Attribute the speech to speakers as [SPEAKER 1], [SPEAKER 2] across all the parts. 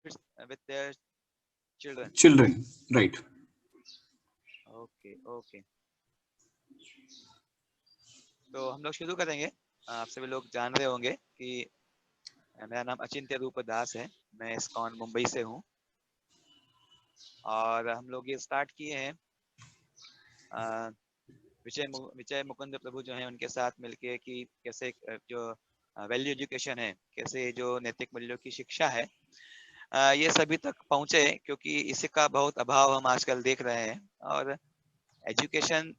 [SPEAKER 1] with their children.
[SPEAKER 2] Children, right.
[SPEAKER 1] Okay okay, तो हम लोग शुरू करेंगे। आप सभी लोग जान रहे होंगे कि मेरा नाम अचिंत्य रूप दास है। मैं इस्कॉन मुंबई से हूँ और हम लोग ये स्टार्ट किए हैं विजय मुकुंद प्रभु जो हैं उनके साथ मिलके कि कैसे जो वैल्यू एजुकेशन है, कैसे जो नैतिक मूल्यों की शिक्षा है ये सभी तक पहुंचे, क्योंकि इसका बहुत अभाव हम आजकल देख रहे हैं। और एजुकेशन,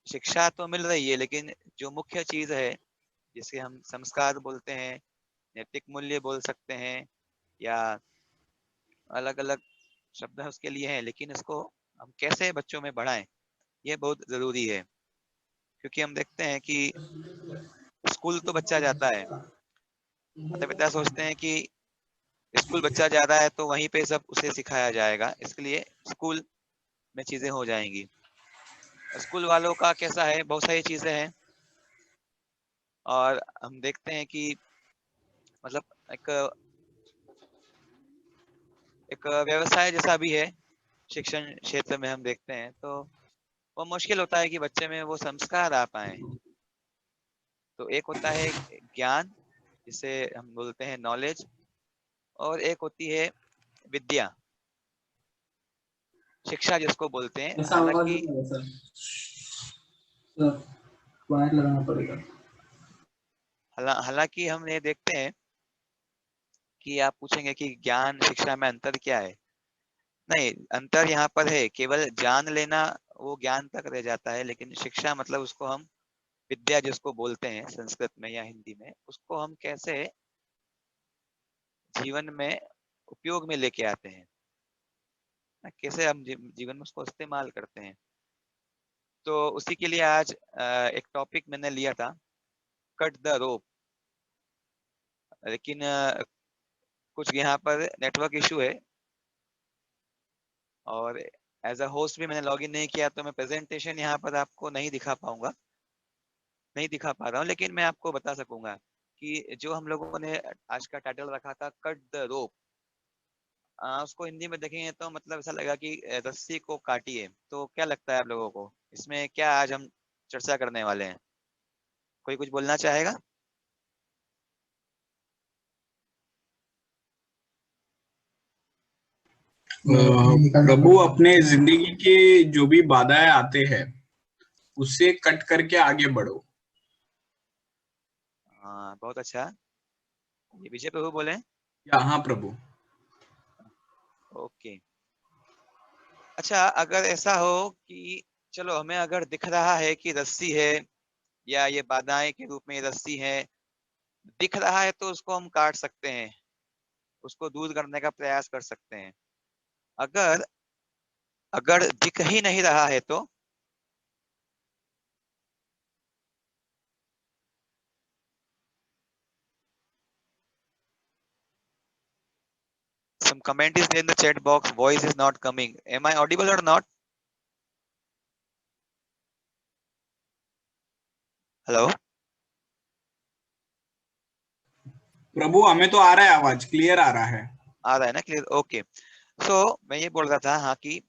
[SPEAKER 1] शिक्षा तो मिल रही है, लेकिन जो मुख्य चीज है जिसे हम संस्कार बोलते हैं, नैतिक मूल्य बोल सकते हैं, या अलग अलग शब्द है उसके लिए हैं, लेकिन इसको हम कैसे बच्चों में बढ़ाएं ये बहुत जरूरी है। क्योंकि हम देखते हैं कि स्कूल तो बच्चा जाता है, माता पिता सोचते हैं कि स्कूल बच्चा जा रहा है तो वहीं पे सब उसे सिखाया जाएगा, इसलिए स्कूल में चीजें हो जाएंगी। स्कूल वालों का कैसा है, बहुत सारी चीजें हैं और हम देखते हैं कि मतलब एक एक व्यवसाय जैसा भी है शिक्षण क्षेत्र में। हम देखते हैं तो वो मुश्किल होता है कि बच्चे में वो संस्कार आ पाए। तो एक होता है ज्ञान, जिसे हम बोलते हैं नॉलेज, और एक होती है विद्या, शिक्षा जिसको बोलते हैं।
[SPEAKER 2] ऐसा आवाज
[SPEAKER 1] हालांकि
[SPEAKER 2] नहीं है सर, सर वायर लगाना पड़ेगा।
[SPEAKER 1] हालांकि हम ये देखते हैं कि आप पूछेंगे कि ज्ञान शिक्षा में अंतर क्या है। नहीं, अंतर यहाँ पर है, केवल जान लेना वो ज्ञान तक रह जाता है, लेकिन शिक्षा मतलब उसको हम विद्या जिसको बोलते हैं संस्कृत में या हिंदी में, उसको हम कैसे जीवन में उपयोग में लेके आते हैं, कैसे हम जीवन में उसको इस्तेमाल करते हैं। तो उसी के लिए आज एक टॉपिक मैंने लिया था, कट द रोप। लेकिन कुछ यहाँ पर नेटवर्क इशू है और एज अ होस्ट भी मैंने लॉगिन नहीं किया, तो मैं प्रेजेंटेशन यहाँ पर आपको नहीं दिखा पाऊंगा, नहीं दिखा पा रहा हूँ। लेकिन मैं आपको बता सकूंगा कि जो हम लोगों ने आज का टाइटल रखा था कट द रोप, उसको हिंदी में देखेंगे तो मतलब ऐसा लगेगा कि रस्सी को काटिए। तो क्या लगता है आप लोगों को, इसमें क्या आज हम चर्चा करने वाले हैं? कोई कुछ बोलना चाहेगा?
[SPEAKER 2] प्रभु अपने जिंदगी के जो भी बाधाएं आते हैं उससे कट करके आगे बढ़ो।
[SPEAKER 1] हाँ, बहुत अच्छा। ये विजय प्रभु बोले।
[SPEAKER 2] या हाँ प्रभु।
[SPEAKER 1] ओके, अच्छा, अगर ऐसा हो कि चलो हमें अगर दिख रहा है कि रस्सी है, या ये बाधाएं के रूप में ये रस्सी है, दिख रहा है, तो उसको हम काट सकते हैं, उसको दूर करने का प्रयास कर सकते हैं। अगर अगर दिख ही नहीं रहा है तो some comment is there in the chat box, voice is not coming, am I audible or not? Hello,
[SPEAKER 2] प्रभु हमें तो आ रहा है, आवाज क्लियर आ रहा है।
[SPEAKER 1] आ रहा है ना क्लियर? ओके, सो मैं ये बोल रहा था हाँ कि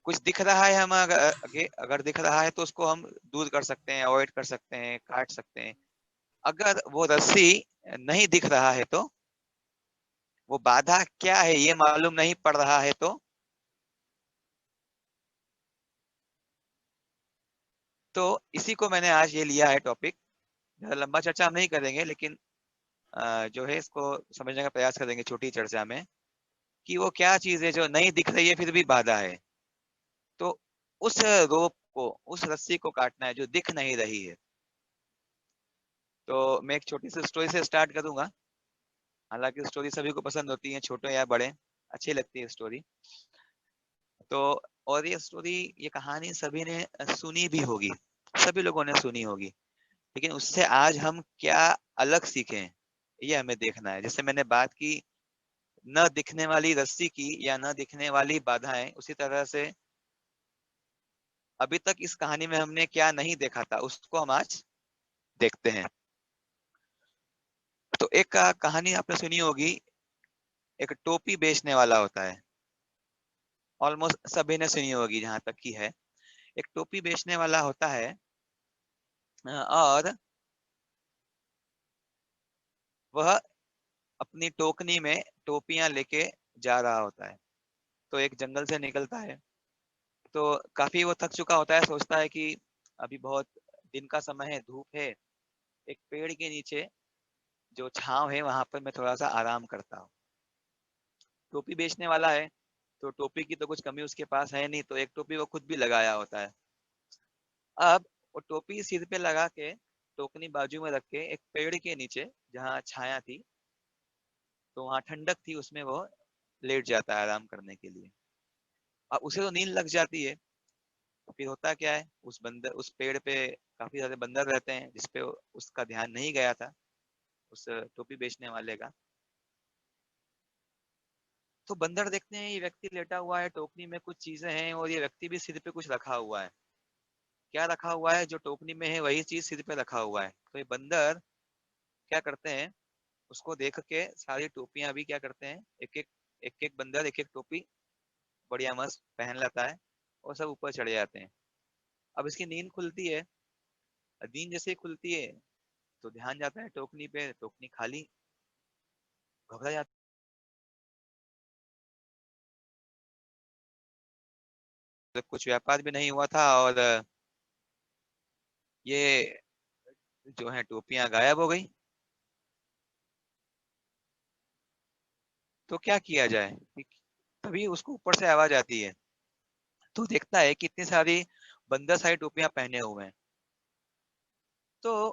[SPEAKER 1] कुछ दिख रहा है, हम अगर दिख रहा है तो उसको हम दूर कर सकते हैं, अवॉइड कर सकते हैं, काट सकते हैं। अगर वो रस्सी नहीं दिख रहा है तो, वो बाधा क्या है ये मालूम नहीं पड़ रहा है तो इसी को मैंने आज ये लिया है टॉपिक। लंबा चर्चा हम नहीं करेंगे, लेकिन जो है इसको समझने का प्रयास करेंगे छोटी चर्चा में, कि वो क्या चीज है जो नहीं दिख रही है फिर भी बाधा है। तो उस रोप को, उस रस्सी को काटना है जो दिख नहीं रही है। तो मैं एक छोटी सी स्टोरी से स्टार्ट करूंगा। हालांकि स्टोरी सभी को पसंद होती है, छोटे या बड़े, अच्छी लगती है स्टोरी। तो और ये स्टोरी, ये कहानी सभी ने सुनी भी होगी, सभी लोगों ने सुनी होगी, लेकिन उससे आज हम क्या अलग सीखें ये हमें देखना है। जैसे मैंने बात की न दिखने वाली रस्सी की या न दिखने वाली बाधाएं, उसी तरह से अभी तक इस कहानी में हमने क्या नहीं देखा था उसको हम आज देखते हैं। तो एक कहानी आपने सुनी होगी, एक टोपी बेचने वाला होता है। ऑलमोस्ट सभी ने सुनी होगी जहां तक की है। एक टोपी बेचने वाला होता है और वह अपनी टोकनी में टोपियां लेके जा रहा होता है। तो एक जंगल से निकलता है, तो काफी वो थक चुका होता है, सोचता है कि अभी बहुत दिन का समय है, धूप है, एक पेड़ के नीचे जो छांव है वहां पर मैं थोड़ा सा आराम करता हूँ। टोपी बेचने वाला है तो टोपी की तो कुछ कमी उसके पास है नहीं, तो एक टोपी वो खुद भी लगाया होता है। अब वो टोपी सिर पे लगा के टोकनी बाजू में रख के एक पेड़ के नीचे जहाँ छाया थी, तो वहां ठंडक थी, उसमें वो लेट जाता है आराम करने के लिए। अब उसे तो नींद लग जाती है। तो फिर होता क्या है, उस पेड़ पे काफी सारे बंदर रहते हैं जिसपे उसका ध्यान नहीं गया था, उस टोपी बेचने वाले का। तो बंदर देखते हैं ये व्यक्ति लेटा हुआ है, टोकनी में कुछ चीजें हैं और ये व्यक्ति भी सिर पे कुछ रखा हुआ है। क्या रखा हुआ है? जो टोकनी में है वही चीज सिर पे रखा हुआ है। तो ये बंदर क्या करते हैं, उसको देख के सारी टोपियां भी क्या करते हैं, एक एक बंदर एक एक टोपी बढ़िया मस्त पहन लेता है और सब ऊपर चढ़े जाते हैं। अब इसकी नींद खुलती है। नींद जैसे ही खुलती है तो ध्यान जाता है टोकनी पे, टोकनी खाली। घबरा जाता है, कुछ व्यापार भी नहीं हुआ था और ये जो है टोपियां गायब हो गई। तो क्या किया जाए? तभी उसको ऊपर से आवाज आती है, तो देखता है कि इतनी सारी बंदर सारी टोपियां पहने हुए हैं। तो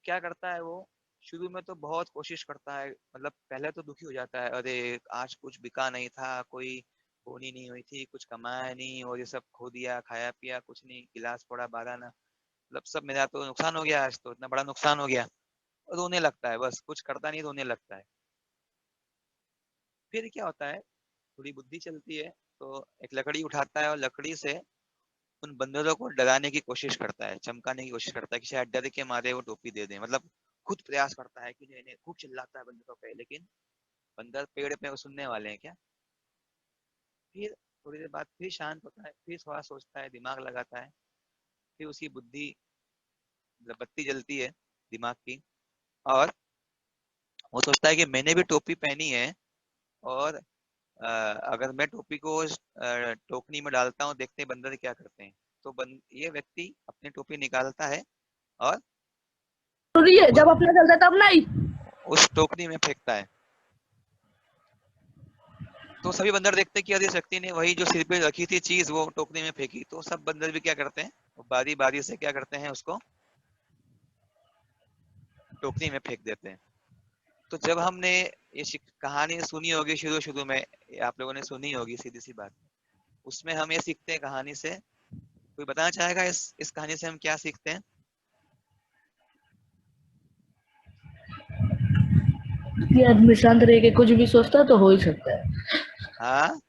[SPEAKER 1] क्या करता है वो, शुरू में तो बहुत कोशिश करता है, मतलब पहले तो दुखी हो जाता है, अरे आज कुछ बिका नहीं था, कोई बोनी नहीं हुई थी, कुछ कमाया नहीं और ये सब खो दिया, खाया पिया कुछ नहीं, गिलास पड़ा 12 ना, मतलब सब मेरा तो नुकसान हो गया, आज तो इतना बड़ा नुकसान हो गया। और रोने लगता है, बस कुछ करता नहीं, रोने लगता है। फिर क्या होता है, थोड़ी बुद्धि चलती है, तो एक लकड़ी उठाता है और लकड़ी से उन बंदरों को डराने की कोशिश करता है, चमकाने की कोशिश करता है कि शायद डर के मारे वो टोपी दे दें, मतलब खुद प्रयास करता है कि नहीं नहीं, खूब चिल्लाता है बंदरों पे, लेकिन बंदर पेड़ पे वो सुनने वाले हैं क्या। फिर थोड़ी देर बाद फिर शांत होता है, फिर थोड़ा सोचता है, दिमाग लगाता है, फिर उसकी बुद्धि मतलब बत्ती जलती है दिमाग की, और वो सोचता है कि मैंने भी टोपी पहनी है, और अगर मैं टोपी को टोकनी में डालता हूँ, देखते हैं बंदर क्या करते हैं। तो ये व्यक्ति अपनी टोपी निकालता है और
[SPEAKER 3] जरूरी है,
[SPEAKER 1] उस,
[SPEAKER 3] जब अपना चलता है तब नहीं।
[SPEAKER 1] उस टोकनी में फेंकता है। तो सभी बंदर देखते हैं कि यदि शक्ति ने वही जो सिर पे रखी थी चीज वो टोकरी में फेंकी, तो सब बंदर भी क्या करते हैं, बारी बारी से क्या करते हैं, उसको टोकरी में फेंक देते हैं। तो जब हमने ये कहानी सुनी होगी शुरू शुरू में, आप लोगों ने सुनी होगी, सीधी सी बात, उसमें हम ये सीखते हैं कहानी से। कोई बताना चाहेगा इस कहानी से हम क्या सीखते हैं?
[SPEAKER 3] कि आदमी शांत रह के कुछ भी सोचता है तो हो ही सकता है।
[SPEAKER 1] हाँ,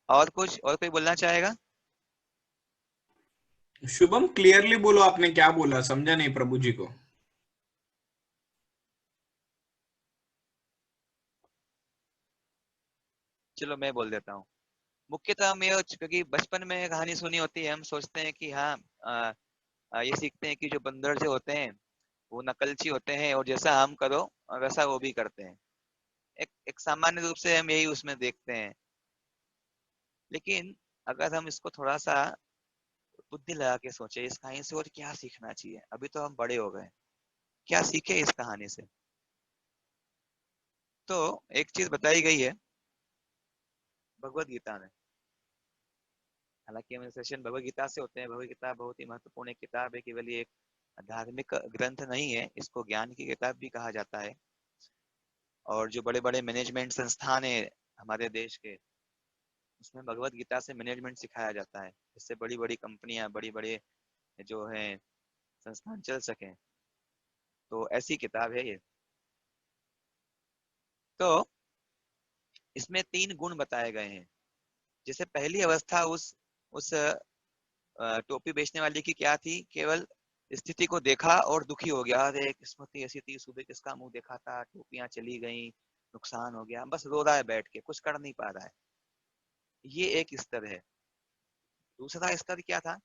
[SPEAKER 1] और कुछ, और कोई बोलना चाहेगा?
[SPEAKER 2] शुभम क्लियरली बोलो, आपने क्या बोला, समझा नहीं प्रभु जी को।
[SPEAKER 1] चलो मैं बोल देता हूँ। मुख्यतः हम ये, क्योंकि बचपन में कहानी सुनी होती है, हम सोचते हैं कि हाँ, ये सीखते हैं कि जो बंदर जो होते हैं वो नकलची होते हैं और जैसा हम करो वैसा वो भी करते हैं। एक सामान्य रूप से हम यही उसमें देखते हैं। लेकिन अगर हम इसको थोड़ा सा बुद्धि लगा के सोचे, इस कहानी से और क्या सीखना चाहिए, अभी तो हम बड़े हो गए, क्या सीखे इस कहानी से। तो एक चीज बताई गई है भगवत गीता में। हालांकि हमारे सेशन भगवत गीता से होते हैं, भगवत गीता बहुत ही महत्वपूर्ण एक किताब है, केवल ये एक धार्मिक ग्रंथ नहीं है, इसको ज्ञान की किताब भी कहा जाता है। और जो बड़े बड़े मैनेजमेंट संस्थान है हमारे देश के, उसमें भगवत गीता से मैनेजमेंट सिखाया जाता है, जिससे बड़ी बड़ी कंपनियां, बड़ी बड़े जो है संस्थान चल सकें। तो ऐसी किताब है ये। तो इसमें 3 गुण बताए गए हैं। जैसे पहली अवस्था उस टोपी बेचने वाले की क्या थी, केवल स्थिति को देखा और दुखी हो गया, अरे किस्मत ही ऐसी थी, सुबह किसका मुंह देखा था, टोपियां चली गई, नुकसान हो गया, बस रो रहा है बैठ के, कुछ कर नहीं पा रहा है। ये एक स्तर है। दूसरा स्तर क्या था,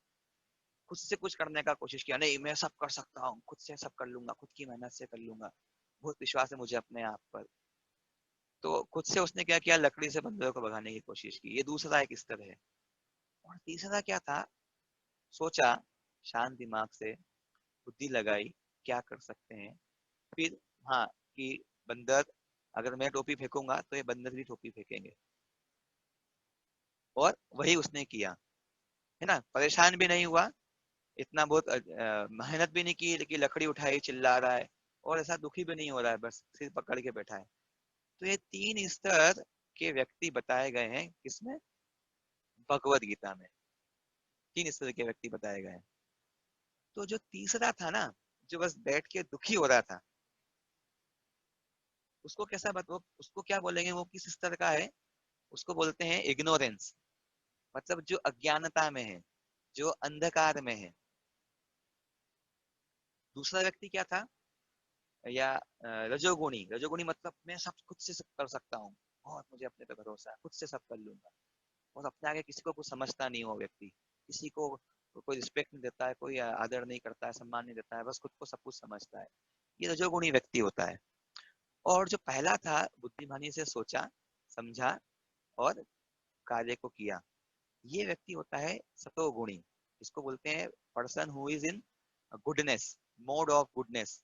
[SPEAKER 1] खुद से कुछ करने का कोशिश किया, नहीं मैं सब कर सकता हूँ, खुद से सब कर लूंगा, खुद की मेहनत से कर लूंगा, बहुत विश्वास है मुझे अपने आप पर। तो खुद से उसने क्या किया, लकड़ी से बंदरों को भगाने की कोशिश की, ये दूसरा एक स्तर है। और तीसरा क्या था, सोचा शांत दिमाग से, बुद्धि लगाई, क्या कर सकते हैं। फिर हाँ, कि बंदर, अगर मैं टोपी फेंकूंगा तो ये बंदर भी टोपी फेंकेंगे, और वही उसने किया, है ना। परेशान भी नहीं हुआ, इतना बहुत मेहनत भी नहीं की, लेकिन लकड़ी उठाई, चिल्ला रहा है, और ऐसा दुखी भी नहीं हो रहा है, बस सिर पकड़ के बैठा है। तो ये 3 स्तर के व्यक्ति बताए गए हैं किसमें, भगवत गीता में 3 स्तर के व्यक्ति बताए गए हैं। तो जो तीसरा था ना, जो बस बैठ के दुखी हो रहा था, उसको कैसा उसको क्या बोलेंगे, वो किस स्तर का है, उसको बोलते हैं इग्नोरेंस, मतलब जो अज्ञानता में है, जो अंधकार में है। दूसरा व्यक्ति क्या था, या रजोगुणी, रजोगुणी मतलब मैं सब खुद से सब कर सकता हूँ, बहुत मुझे अपने पे भरोसा है, खुद से सब कर लूंगा, और अपने आगे किसी को कुछ समझता नहीं हो व्यक्ति, किसी को कोई रिस्पेक्ट नहीं देता है, कोई आदर नहीं करता है, सम्मान नहीं देता है, बस खुद को सब कुछ समझता है, ये रजोगुणी व्यक्ति होता है। और जो पहला था, बुद्धिमानी से सोचा, समझा और कार्य को किया, ये व्यक्ति होता है सतोगुणी। इसको बोलते हैं person who is in goodness, mode of goodness.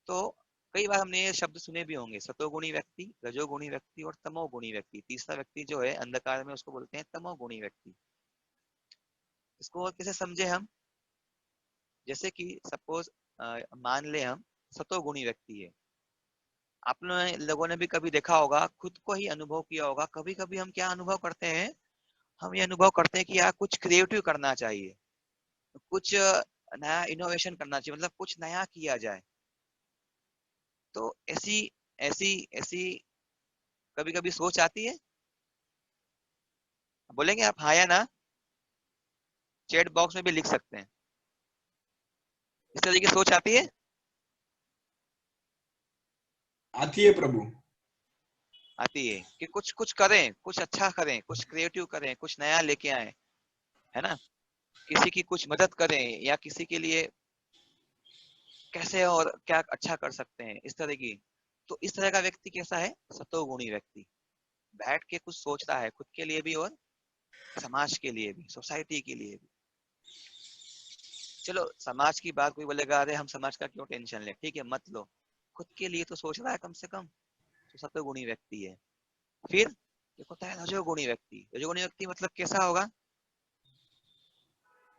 [SPEAKER 1] तो कई बार हमने ये शब्द सुने भी होंगे, सतोगुणी व्यक्ति, रजोगुणी व्यक्ति और तमोगुणी व्यक्ति। तीसरा व्यक्ति जो है अंधकार में, उसको बोलते हैं तमोगुणी व्यक्ति। इसको और कैसे समझे हम, जैसे कि सपोज मान ले हम सतोगुणी व्यक्ति है, आप लोगों ने भी कभी देखा होगा, खुद को ही अनुभव किया होगा, कभी कभी हम क्या अनुभव करते हैं, हम ये अनुभव करते हैं कि यार कुछ क्रिएटिव करना चाहिए, कुछ नया इनोवेशन करना चाहिए, मतलब कुछ नया किया जाए। तो ऐसी ऐसी ऐसी कभी कभी सोच आती है, बोलेंगे आप हाँ या ना, चैट बॉक्स में भी लिख सकते हैं। इस तरह की सोच आती है,
[SPEAKER 2] आती है प्रभु।
[SPEAKER 1] आती है कि कुछ कुछ करें, कुछ अच्छा करें, कुछ क्रिएटिव करें, कुछ नया लेके आए, है ना, किसी की कुछ मदद करें, या किसी के लिए कैसे और क्या अच्छा कर सकते हैं, इस तरह की। तो इस तरह का व्यक्ति कैसा है, सतोगुणी व्यक्ति, बैठ के कुछ सोचता है खुद के लिए भी और समाज के लिए भी, सोसाइटी के लिए भी। चलो समाज की बात, कोई बोलेगा अरे हम समाज का क्यों टेंशन ले, ठीक है मत लो, खुद के लिए तो सोच रहा है कम से कम, तो सतोगुणी व्यक्ति है। फिर एक होता है रजोगुणी व्यक्ति। रजोगुणी व्यक्ति मतलब कैसा होगा,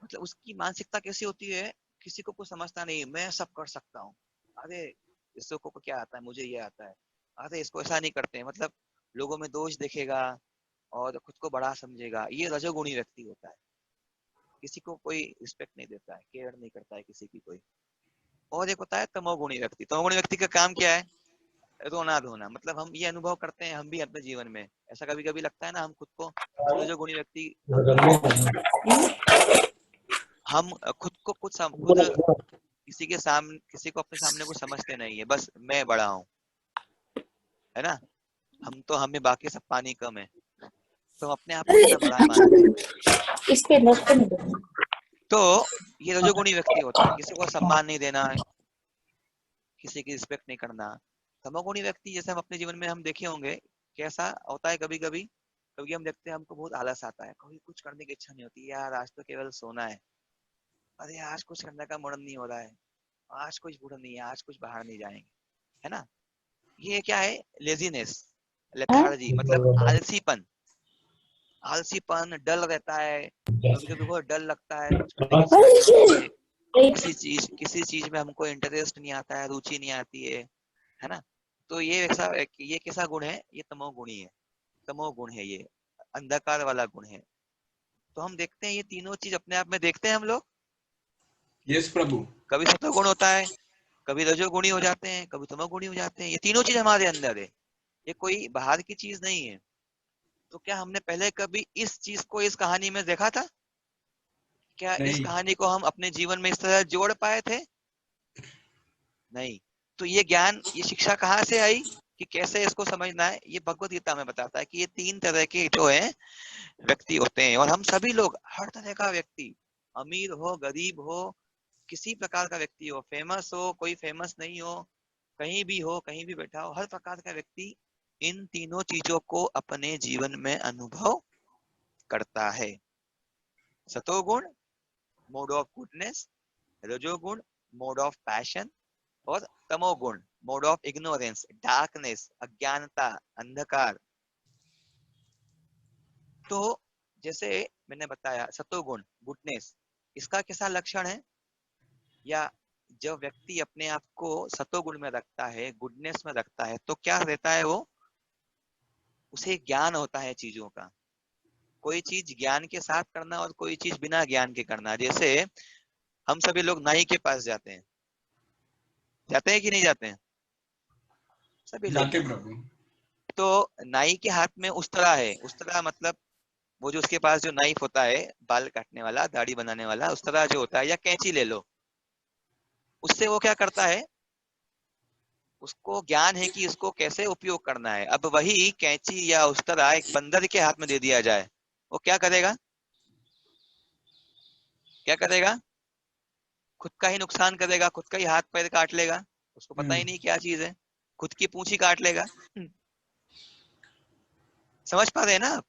[SPEAKER 1] मतलब उसकी मानसिकता कैसी होती है, किसी को कुछ समझता नहीं, मैं सब कर सकता हूँ, अरे इसको को क्या आता है, मुझे ये आता है, अरे इसको ऐसा नहीं करते हैं, मतलब लोगों में दोष देखेगा और खुद को बड़ा समझेगा, ये रजोगुणी व्यक्ति होता है। किसी को कोई रिस्पेक्ट नहीं देता है, केयर नहीं करता है किसी की कोई। और एक होता है तमोगुणी व्यक्ति। तमोगुणी व्यक्ति का काम क्या है, रोना धोना, मतलब हम ये अनुभव करते हैं हम भी अपने जीवन में, ऐसा कभी कभी लगता है ना, हम खुद को रजोगुणी व्यक्ति, हम खुद को खुद किसी के सामने, किसी को अपने सामने कुछ समझते नहीं है, बस मैं बड़ा हूँ, है ना, हम तो, हमें बाकी सब पानी कम है, तो हम अपने आप को इतना बड़ा मानते हैं।
[SPEAKER 3] इस पे लगते नहीं।
[SPEAKER 1] तो ये रजोगुणी व्यक्ति होता है, किसी को सम्मान नहीं देना, किसी की रिस्पेक्ट नहीं करना। तमोगुणी व्यक्ति जैसे हम अपने जीवन में हम देखे होंगे, कैसा होता है, कभी कभी कभी हम देखते हैं हमको बहुत आलस आता है, कभी कुछ करने की इच्छा नहीं होती, यार आज तो केवल सोना है, अरे आज कुछ करने का मन नहीं हो रहा है, आज कुछ बुरा नहीं है, आज कुछ बाहर नहीं जाएंगे, है ना। ये क्या है, लेजीनेस, लेथार्जी, मतलब आलसीपन, आलसीपन, डल रहता है, कभी कभी बहुत डर लगता है, कुछ करने की इच्छा नहीं होती है, किसी चीज में हमको इंटरेस्ट नहीं आता है, रुचि नहीं आती है ना। तो ये कैसा गुण है, ये तमोगुणी है, तमोगुण है, ये अंधकार वाला गुण है। तो हम देखते हैं ये तीनों चीज अपने आप में देखते हैं हम लोग,
[SPEAKER 2] यस प्रभु।
[SPEAKER 1] कभी सतोगुण होता है, कभी रजोगुणी हो जाते हैं, कभी तमोगुणी हो जाते हैं, ये तीनों चीज हमारे अंदर है, ये कोई बाहर की चीज नहीं है। तो क्या हमने पहले कभी इस चीज को इस कहानी में देखा था, क्या इस
[SPEAKER 2] नहीं।
[SPEAKER 1] कहानी को हम अपने जीवन में इस तरह जोड़ पाए थे? नहीं। तो ये ज्ञान, ये शिक्षा कहाँ से आई कि कैसे इसको समझना है? ये भगवत गीता में बताता है कि ये 3 तरह के जो है व्यक्ति होते हैं, और हम सभी लोग, हर तरह का व्यक्ति, अमीर हो, गरीब हो, किसी प्रकार का व्यक्ति हो, फेमस हो, कोई फेमस नहीं हो, कहीं भी हो, कहीं भी बैठा हो, हर प्रकार का व्यक्ति इन तीनों चीजों को अपने जीवन में अनुभव करता है। सतोगुण मोड ऑफ गुडनेस, रजोगुण मोड ऑफ पैशन, और तमोगुण मोड ऑफ इग्नोरेंस, डार्कनेस, अज्ञानता, अंधकार। तो जैसे मैंने बताया सतोगुण, गुडनेस, इसका कैसा लक्षण है? या जब व्यक्ति अपने आप को सतोगुण में रखता है, गुडनेस में रखता है, तो क्या रहता है वो? उसे ज्ञान होता है चीजों का। कोई चीज ज्ञान के साथ करना और कोई चीज बिना ज्ञान के करना। जैसे हम सभी लोग नाई के पास जाते हैं, जाते हैं कि नहीं जाते हैं? सभी लोग।
[SPEAKER 2] जाते प्रभु।
[SPEAKER 1] तो नाई के हाथ में उस्तरा है। उस्तरा मतलब वो जो उसके पास जो नाइफ होता है, बाल काटने वाला, दाढ़ी बनाने वाला, उस्तरा जो होता है, या कैंची ले लो, उससे वो क्या करता है? उसको ज्ञान है कि इसको कैसे उपयोग करना है। अब वही कैंची या उस्तरा एक बंदर के हाथ में दे दिया जाए, वो क्या करेगा? क्या करेगा? खुद का ही नुकसान करेगा, खुद का ही हाथ पैर काट लेगा। उसको पता ही नहीं क्या चीज है, खुद की पूंछ ही काट लेगा। समझ पा रहे हैं ना आप?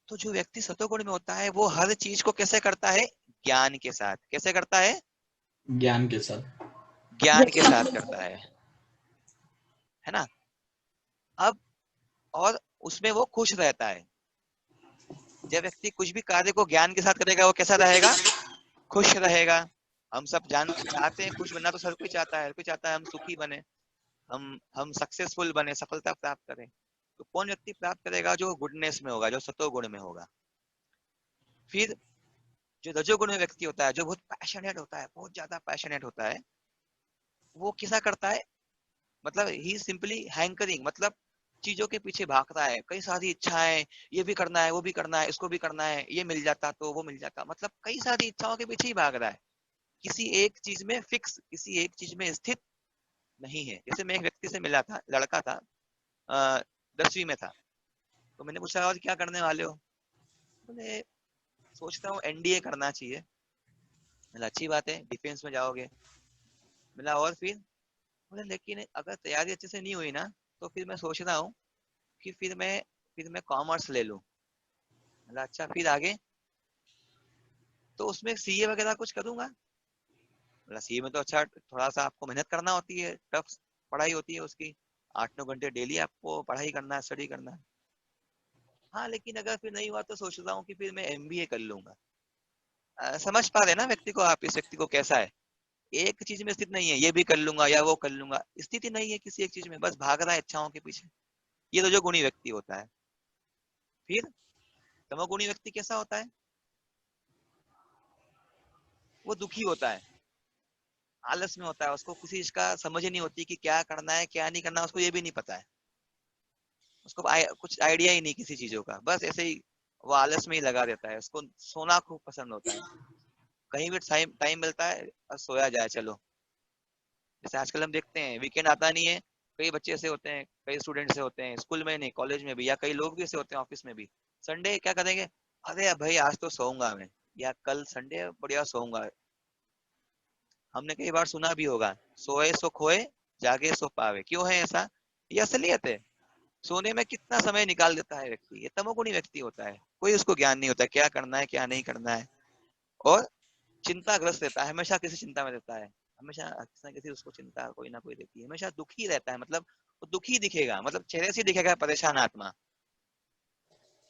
[SPEAKER 1] तो जो व्यक्ति सतोगुण में होता है वो हर चीज को कैसे करता है? ज्ञान के साथ। कैसे करता है?
[SPEAKER 2] ज्ञान के साथ।
[SPEAKER 1] ज्ञान के साथ करता है ना? अब और उसमें वो खुश रहता है। जब व्यक्ति कुछ भी कार्य को ज्ञान के साथ करेगा, वो कैसा रहेगा? खुश रहेगा। हम सब चाहते हैं खुश बनना, तो हर कोई चाहता है, हर कोई चाहता है हम सुखी बने, हम सक्सेसफुल बने, सफलता प्राप्त करें। तो कौन व्यक्ति प्राप्त करेगा? जो गुडनेस में होगा, जो सतोगुण में होगा। फिर जो रजोगुण में व्यक्ति होता है, जो बहुत पैशनेट होता है, बहुत ज्यादा पैशनेट होता है, वो कैसा करता है? मतलब ही सिंपली हैंकरिंग, मतलब चीजों के पीछे भागता है, कई सारी इच्छाएं, ये भी करना है, वो भी करना है, इसको भी करना है, ये मिल जाता तो वो मिल जाता, मतलब कई सारी इच्छाओं के पीछे ही भाग रहा है। किसी एक चीज में फिक्स, किसी एक चीज में स्थित नहीं है। जैसे मैं एक व्यक्ति से मिला था, लड़का था, 10वीं में था। तो मैंने पूछा और क्या करने वाले हो? बोले सोचता हूँ एनडीए करना चाहिए। बोला अच्छी बात है, डिफेंस में जाओगे। मिला और फिर? बोले लेकिन अगर तैयारी अच्छे से नहीं हुई ना, तो फिर मैं सोच रहा हूँ कि फिर मैं कॉमर्स ले लूँ। बोला अच्छा, फिर आगे? तो उसमें सीए वगैरह कुछ करूंगा। बोला सीए में तो अच्छा, थोड़ा सा आपको मेहनत करना होती है, टफ पढ़ाई होती है उसकी, 8-9 घंटे डेली आपको पढ़ाई करना है, स्टडी करना है। हाँ लेकिन अगर फिर नहीं हुआ तो सोच रहा हूँ कि फिर मैं एमबीए कर लूंगा। समझ पा रहे ना व्यक्ति को आप? इस व्यक्ति को कैसा है? एक चीज में स्थित नहीं है, ये भी कर लूंगा या वो कर लूंगा, स्थिति नहीं है किसी एक चीज में, बस भाग रहा है इच्छाओं के पीछे। ये तो जो गुणी व्यक्ति होता है। फिर तमोगुणी व्यक्ति कैसा होता है? वो दुखी होता है, आलस में होता है, उसको किसी चीज का समझ ही नहीं होती कि क्या करना है क्या नहीं करना, उसको ये भी नहीं पता है, उसको कुछ आइडिया ही नहीं किसी चीजों का, बस ऐसे ही वो आलस में ही लगा रहता है। उसको सोना खूब पसंद होता है, कहीं भी टाइम टाइम मिलता है और सोया जाए चलो। जैसे आजकल हम देखते हैं वीकेंड आता नहीं है, कई बच्चे ऐसे होते हैं, कई स्टूडेंट से होते हैं, स्कूल में नहीं कॉलेज में भी, या कई लोग भी ऐसे होते हैं ऑफिस में भी। संडे क्या करेंगे? अरे भाई आज तो सोऊंगा मैं, या कल संडे बढ़िया सोऊंगा। हमने कई बार सुना भी होगा, सोए सो खोए, जागे सो पावे। क्यों है ऐसा? ये असलियत है। सोने में कितना समय निकाल देता है व्यक्ति, ये तमोगुणी व्यक्ति होता है। कोई उसको ज्ञान नहीं होता क्या करना है क्या नहीं करना है, और चिंताग्रस्त रहता है, हमेशा किसी चिंता में रहता है, हमेशा किसी ना किसी उसको चिंता कोई ना कोई रहती है, हमेशा दुखी रहता है, मतलब वो दुखी दिखेगा, मतलब चेहरे से दिखेगा परेशान आत्मा,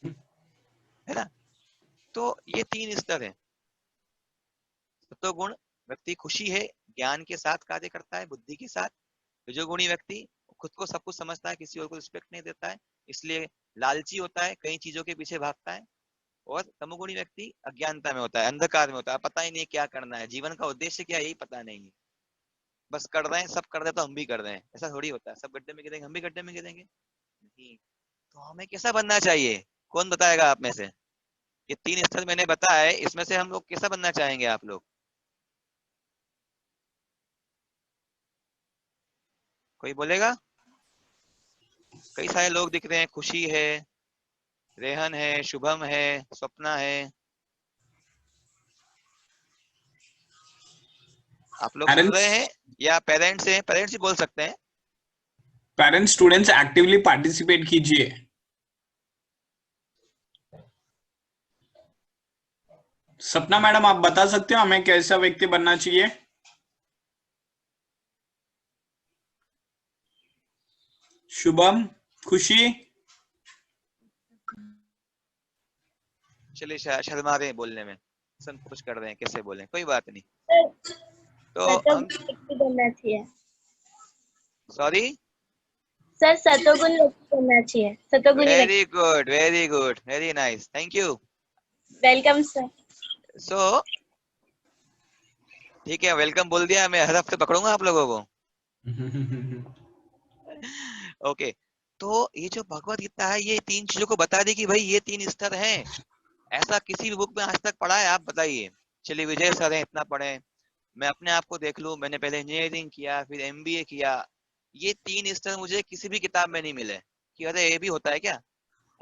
[SPEAKER 1] है ना? तो ये 3 स्तर है। सत्वगुण व्यक्ति खुशी है, ज्ञान के साथ कार्य करता है, बुद्धि के साथ। रजोगुणी व्यक्ति खुद को सब कुछ समझता है, किसी और को रिस्पेक्ट नहीं देता है, इसलिए लालची होता है, कई चीजों के पीछे भागता है। और तमोगुणी व्यक्ति अज्ञानता में होता है, अंधकार में होता है, पता ही नहीं क्या करना है, जीवन का उद्देश्य क्या है यही पता नहीं है, बस कर रहे हैं, सब कर रहे हैं तो हम भी कर रहे हैं। ऐसा थोड़ी होता है, सब गड्ढे में गिरेंगे हम भी गड्ढे में गिरेंगे नहीं। तो हमें कैसा बनना चाहिए? कौन बताएगा आप में से? ये 3 स्तर मैंने बताया है, इसमें से हम लोग कैसा बनना चाहेंगे आप लोग? कोई बोलेगा? कई सारे लोग दिख रहे हैं, खुशी है, रेहन है, शुभम है, स्वप्ना है। आप लोग सुन रहे
[SPEAKER 2] पेरेंट्स
[SPEAKER 1] हैं या पेरेंट्स हैं? पेरेंट्स ही बोल सकते हैं।
[SPEAKER 2] पेरेंट्स स्टूडेंट्स एक्टिवली पार्टिसिपेट कीजिए। सपना मैडम, आप बता सकते हो हमें कैसा व्यक्ति बनना चाहिए? शुभम, खुशी।
[SPEAKER 1] चलिए, शर्मा रहे हैं बोलने में, संकोच कर रहे हैं कैसे बोलें, कोई बात नहीं। तो हम
[SPEAKER 4] सतोगुण व्यक्ति बनना चाहिए
[SPEAKER 1] सॉरी।
[SPEAKER 4] सर, सतोगुण व्यक्ति बनना चाहिए, सतोगुणी व्यक्ति।
[SPEAKER 1] Very good, very good, very nice, thank you.
[SPEAKER 4] Welcome sir.
[SPEAKER 1] So ठीक है, वेलकम बोल दिया, मैं हर हफ्ते पकड़ूंगा आप लोगों को। ओके, तो ये जो भगवत गीता है, ये 3 चीजों को बता दी कि भाई ये 3 स्तर हैं। ऐसा किसी भी बुक में आज तक पढ़ा है? आप बताइए। चलिए, विजय सर है, इतना पढ़े। मैं अपने आप को देख लूं, मैंने पहले इंजीनियरिंग किया, फिर एमबीए किया। ये 3 स्तर मुझे किसी भी किताब में नहीं मिले कि अरे ये भी होता है क्या।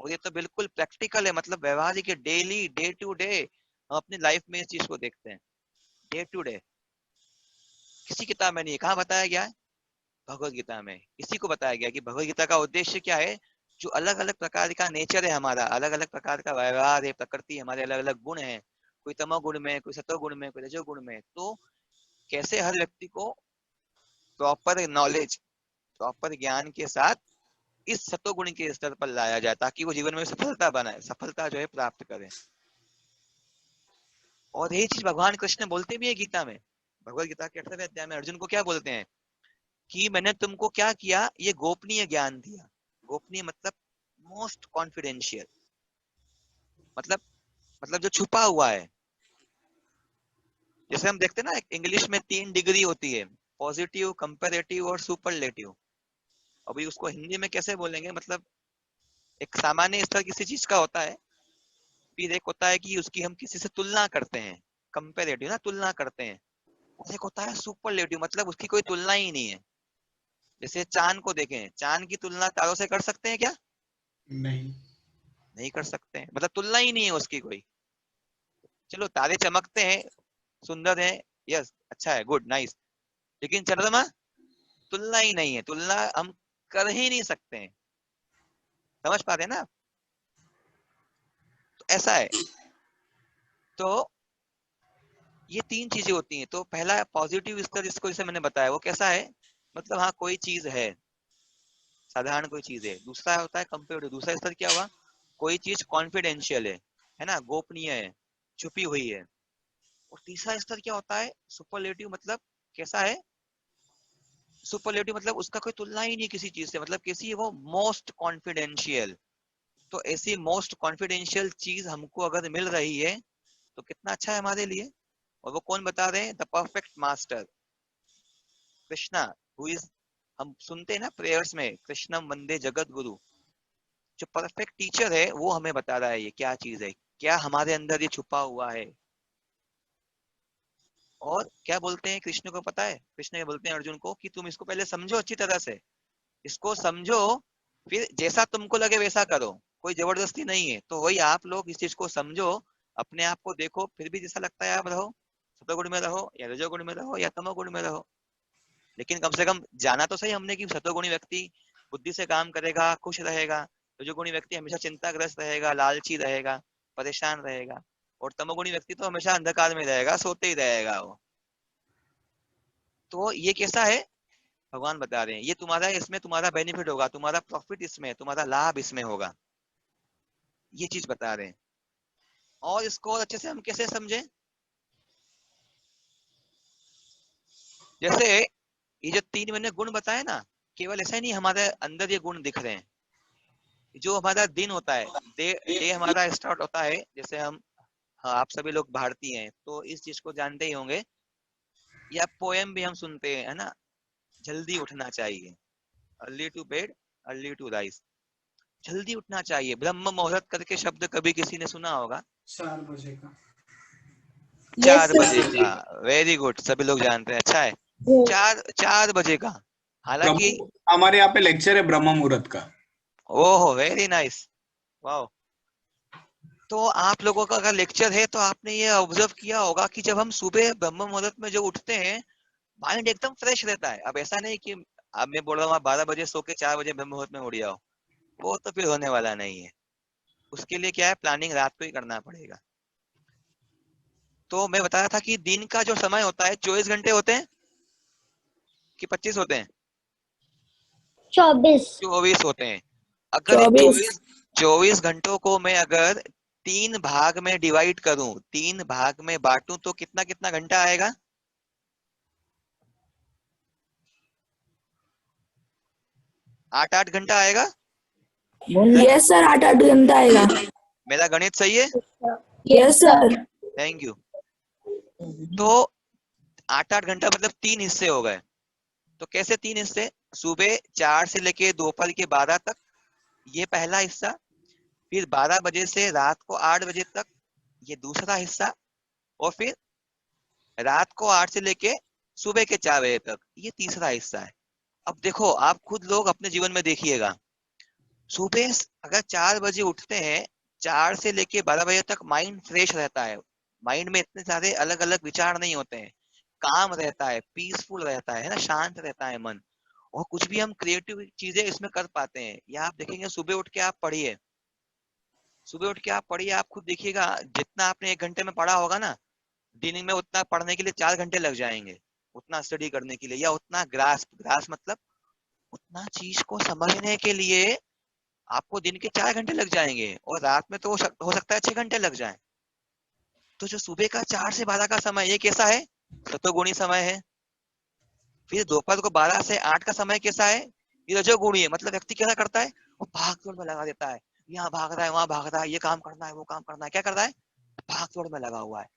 [SPEAKER 1] और ये तो बिल्कुल प्रैक्टिकल है, मतलब व्यवहारिक है, डेली, डे टू डे हम अपनी लाइफ में इस चीज को देखते हैं, डे टू डे। किसी किताब में नहीं है। कहाँ बताया गया है? भगवत गीता में। इसी को बताया गया कि भगवत गीता का उद्देश्य क्या है। जो अलग अलग प्रकार का नेचर है हमारा, अलग अलग प्रकार का व्यवहार है, प्रकृति, हमारे अलग अलग गुण है, कोई तमोगुण में, कोई सतोगुण में, कोई रजोगुण में, तो कैसे हर व्यक्ति को प्रॉपर नॉलेज, प्रॉपर ज्ञान के साथ इस सतोगुण के स्तर पर लाया जाए, ताकि वो जीवन में सफलता बनाए, सफलता जो है प्राप्त करे। और यही चीज भगवान कृष्ण बोलते भी है गीता में। भगवत गीता के 18वें अध्याय में अर्जुन को क्या बोलते हैं कि मैंने तुमको क्या किया, ये गोपनीय ज्ञान दिया। गोपनीय मतलब मोस्ट कॉन्फिडेंशियल, मतलब जो छुपा हुआ है। जैसे हम देखते हैं ना, इंग्लिश में 3 डिग्री होती है, पॉजिटिव, कंपैरेटिव और सुपरलेटिव। अभी उसको हिंदी में कैसे बोलेंगे? मतलब एक सामान्य स्तर किसी चीज का होता है, फिर एक होता है कि उसकी हम किसी से तुलना करते हैं, कंपैरेटिव ना, तुलना करते हैं। और एक होता है सुपरलेटिव, मतलब उसकी कोई तुलना ही नहीं है। जैसे चांद को देखें, चांद की तुलना तारों से कर सकते हैं क्या?
[SPEAKER 2] नहीं।
[SPEAKER 1] नहीं कर सकते हैं, मतलब तुलना ही नहीं है उसकी कोई। चलो, तारे चमकते हैं, सुंदर है, यस, अच्छा है, गुड, नाइस, लेकिन चंद्रमा, तुलना ही नहीं है, तुलना हम कर ही नहीं सकते हैं। समझ पाते हैं ना? तो ऐसा है। तो ये 3 चीजें होती हैं। तो पहला पॉजिटिव स्तर, जिसको जैसे मैंने बताया, वो कैसा है? मतलब हाँ, कोई चीज है, साधारण कोई चीज है। दूसरा होता है कंपेरेटिव, दूसरा स्तर क्या हुआ? कोई चीज कॉन्फिडेंशियल है ना, गोपनीय है, छुपी हुई है। और तीसरा स्तर क्या होता है? सुपरलेटिव, मतलब कैसा है? सुपरलेटिव मतलब उसका कोई तुलना ही नहीं किसी चीज से, मतलब कैसी है वो? Most confidential. तो ऐसी मोस्ट कॉन्फिडेंशियल चीज हमको अगर मिल रही है तो कितना अच्छा है हमारे लिए। और वो कौन बता रहे हैं? The perfect master, Krishna, who is, हम सुनते हैं ना प्रेयर्स में, कृष्णम वंदे जगत गुरु। जो परफेक्ट टीचर है वो हमें बता रहा है ये क्या चीज है, क्या हमारे अंदर ये छुपा हुआ है। और क्या बोलते हैं कृष्ण को पता है? कृष्ण ये बोलते हैं अर्जुन को कि तुम इसको पहले समझो अच्छी तरह से, इसको समझो, फिर जैसा तुमको लगे वैसा करो, कोई जबरदस्ती नहीं है। तो वही आप लोग इस चीज को समझो, अपने आप को देखो, फिर भी जैसा लगता है आप रहो, सतोगुण में रहो या रजोगुण में रहो या तमोगुण में रहो। लेकिन कम से कम जाना तो सही हमने कि सतोगुणी व्यक्ति बुद्धि से काम करेगा, खुश रहेगा। रजोगुणी व्यक्ति हमेशा चिंताग्रस्त रहेगा, लालची रहेगा, परेशान रहेगा। और तमोगुणी व्यक्ति तो हमेशा अंधकार में रहेगा, सोते ही रहेगा वो। तो ये कैसा है? भगवान बता रहे हैं ये तुम्हारा, इसमें तुम्हारा बेनिफिट होगा, तुम्हारा प्रॉफिट इसमें है, तुम्हारा लाभ इसमें होगा। ये चीज बता रहे हैं। और इसको और अच्छे से हम कैसे समझें? जैसे ये जो 3 मैंने गुण बताए ना, केवल ऐसा ही नहीं हमारे अंदर ये गुण दिख रहे हैं। जो हमारा दिन होता है, डे हमारा स्टार्ट होता है, जैसे हम, हाँ, आप सभी लोग भारतीय हैं तो इस चीज को जानते ही होंगे, या पोएम भी हम सुनते हैं, है ना, जल्दी उठना चाहिए, early to bed, early to rise. जल्दी उठना चाहिए, ब्रह्म मुहूर्त करके शब्द कभी किसी ने सुना होगा?
[SPEAKER 2] 4 बजे का।
[SPEAKER 1] 4
[SPEAKER 4] Yes,
[SPEAKER 1] बजे
[SPEAKER 4] sir.
[SPEAKER 1] का, वेरी गुड, सभी लोग जानते हैं, अच्छा है।
[SPEAKER 4] Yes.
[SPEAKER 1] 4 बजे का, हालांकि
[SPEAKER 2] प्रभु हमारे यहाँ पे लेक्चर है ब्रह्म मुहूर्त का।
[SPEAKER 1] ओहो वेरी नाइस, वाह। तो आप लोगों का अगर लेक्चर है तो आपने ये ऑब्जर्व किया होगा कि जब हम सुबह ब्रह्म मुहूर्त में जो उठते हैं, माइंड एकदम फ्रेश रहता है। अब ऐसा नहीं कि अब मैं बोल रहा हूँ आप 12 बजे सो के 4 बजे ब्रह्म मुहूर्त में उठ जाओ, वो तो फिर होने वाला नहीं है। उसके लिए क्या है, प्लानिंग रात को ही करना पड़ेगा। तो मैं बता रहा था कि दिन का जो समय होता है 24 घंटे होते हैं कि 25 होते हैं?
[SPEAKER 4] 24.
[SPEAKER 1] 24 होते हैं। अगर इन
[SPEAKER 3] 24।
[SPEAKER 1] 24 घंटों को मैं अगर 3 भाग में डिवाइड करूं, 3 भाग में बांटूं, तो कितना कितना घंटा आएगा? 8-8 घंटा आएगा।
[SPEAKER 3] यस सर, 8-8 घंटा आएगा।
[SPEAKER 1] मेरा गणित सही है?
[SPEAKER 3] Yes sir.
[SPEAKER 1] Thank you. तो 8-8 घंटा मतलब 3 हिस्से हो गए। तो कैसे 3 हिस्से? सुबह 4 से लेके दोपहर के 12 तक, ये पहला हिस्सा। फिर 12 बजे से रात को 8 बजे तक, ये दूसरा हिस्सा। और फिर रात को 8 से लेके सुबह के 4 बजे तक, ये तीसरा हिस्सा है। अब देखो, आप खुद लोग अपने जीवन में देखिएगा, सुबह अगर 4 बजे उठते हैं, 4 से लेके 12 बजे तक माइंड फ्रेश रहता है। माइंड में इतने सारे अलग अलग विचार नहीं होते हैं, काम रहता है, पीसफुल रहता है ना, शांत रहता है मन। और कुछ भी हम क्रिएटिव चीजें इसमें कर पाते हैं। या आप देखेंगे, सुबह उठ के आप पढ़िए, सुबह उठ के आप पढ़िए, आप खुद देखिएगा, जितना आपने 1 घंटे में पढ़ा होगा ना, दिन में उतना पढ़ने के लिए 4 घंटे लग जाएंगे, उतना स्टडी करने के लिए, या उतना ग्रास मतलब उतना चीज को समझने के लिए आपको दिन के 4 घंटे लग जाएंगे, और रात में तो हो सकता है 6 घंटे लग जाए। तो जो सुबह का 4 से 12 का समय, ये कैसा है? सतोगुणी समय है। फिर दोपहर को 12 से 8 का समय कैसा है? ये रजोगुणी है। मतलब व्यक्ति कैसा करता है, वो भाग दौड़ में लगा देता है, यहाँ भाग रहा है, वहां भाग रहा है, ये काम करना है, वो काम करना है, क्या कर रहा है, भाग दौड़ में लगा हुआ है।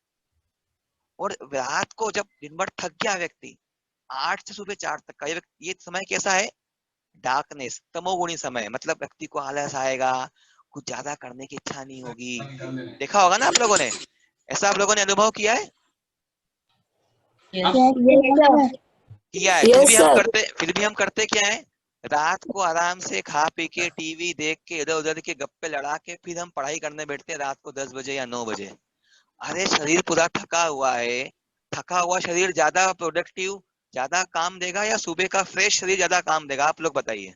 [SPEAKER 1] और रात को जब दिन भर थक गया व्यक्ति, 8 से सुबह 4 तक का ये समय कैसा है? डार्कनेस, तमोगुणी समय। मतलब व्यक्ति को आलस आएगा, कुछ ज्यादा करने की इच्छा नहीं होगी। देखा होगा ना आप लोगों ने, ऐसा आप लोगों ने अनुभव किया है?
[SPEAKER 4] Yes, sir.
[SPEAKER 1] किया है।
[SPEAKER 3] Yes sir.
[SPEAKER 1] फिर भी हम करते क्या है, रात को आराम से खा पी के, टीवी देख के, इधर उधर के गप्पे लड़ा के, फिर हम पढ़ाई करने बैठते हैं रात को 10 बजे या 9 बजे। अरे शरीर पूरा थका हुआ है, थका हुआ शरीर ज्यादा प्रोडक्टिव, ज्यादा काम देगा, या सुबह का फ्रेश शरीर ज्यादा काम देगा? आप लोग बताइए।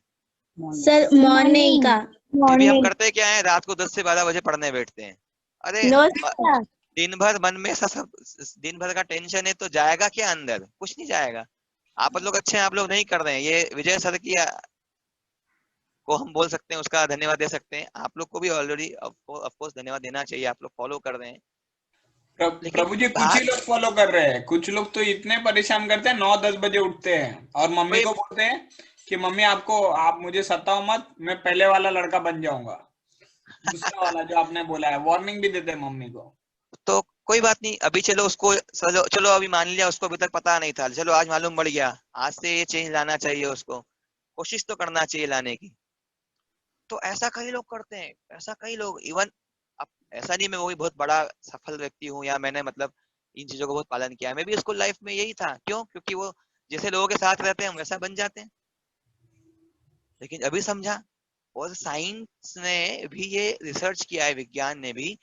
[SPEAKER 4] Sir, morning का.
[SPEAKER 1] फिर भी हम
[SPEAKER 4] Morning.
[SPEAKER 1] करते क्या है, रात को 10 से 12 बजे पढ़ने बैठते हैं। अरे
[SPEAKER 4] No, sir.
[SPEAKER 1] दिन भर मन में सब दिन भर का टेंशन है, तो जाएगा क्या अंदर? कुछ नहीं जाएगा। आप लोग अच्छे हैं, आप लोग नहीं कर रहे हैं, ये विजय सर की को हम बोल सकते हैं, उसका धन्यवाद दे सकते हैं। आप लोग को भी ऑलरेडी ऑफ कोर्स धन्यवाद देना चाहिए, आप लोग फॉलो कर रहे हैं। लेकिन
[SPEAKER 2] प्रभु जी कुछ ही
[SPEAKER 1] बात
[SPEAKER 2] लोग फॉलो कर रहे हैं, कुछ लोग तो इतने परेशान करते हैं, 9-10 बजे उठते हैं और मम्मी
[SPEAKER 1] वही,
[SPEAKER 2] को बोलते हैं कि मम्मी आप मुझे सताओ मत, मैं पहले वाला लड़का बन जाऊंगा। दूसरा वाला जो आपने बोला है, वार्निंग भी देते हैं मम्मी को।
[SPEAKER 1] तो कोई बात नहीं, अभी चलो उसको, चलो चलो अभी मान लिया उसको अभी तक पता नहीं था, चलो आज मालूम पड़ गया, आज से ये चेंज लाना चाहिए उसको, कोशिश तो करना चाहिए लाने की। तो ऐसा कई लोग करते हैं, ऐसा कई लोग, इवन अब ऐसा नहीं मैं वो भी बहुत बड़ा सफल व्यक्ति हूँ, या मैंने मतलब इन चीजों को बहुत पालन किया है, मैं भी स्कूल लाइफ में यही था। क्यों? क्योंकि वो जैसे लोगों के साथ रहते हैं हम वैसा बन जाते हैं। लेकिन अभी समझा, और साइंस ने भी ये रिसर्च किया है, विज्ञान ने भी,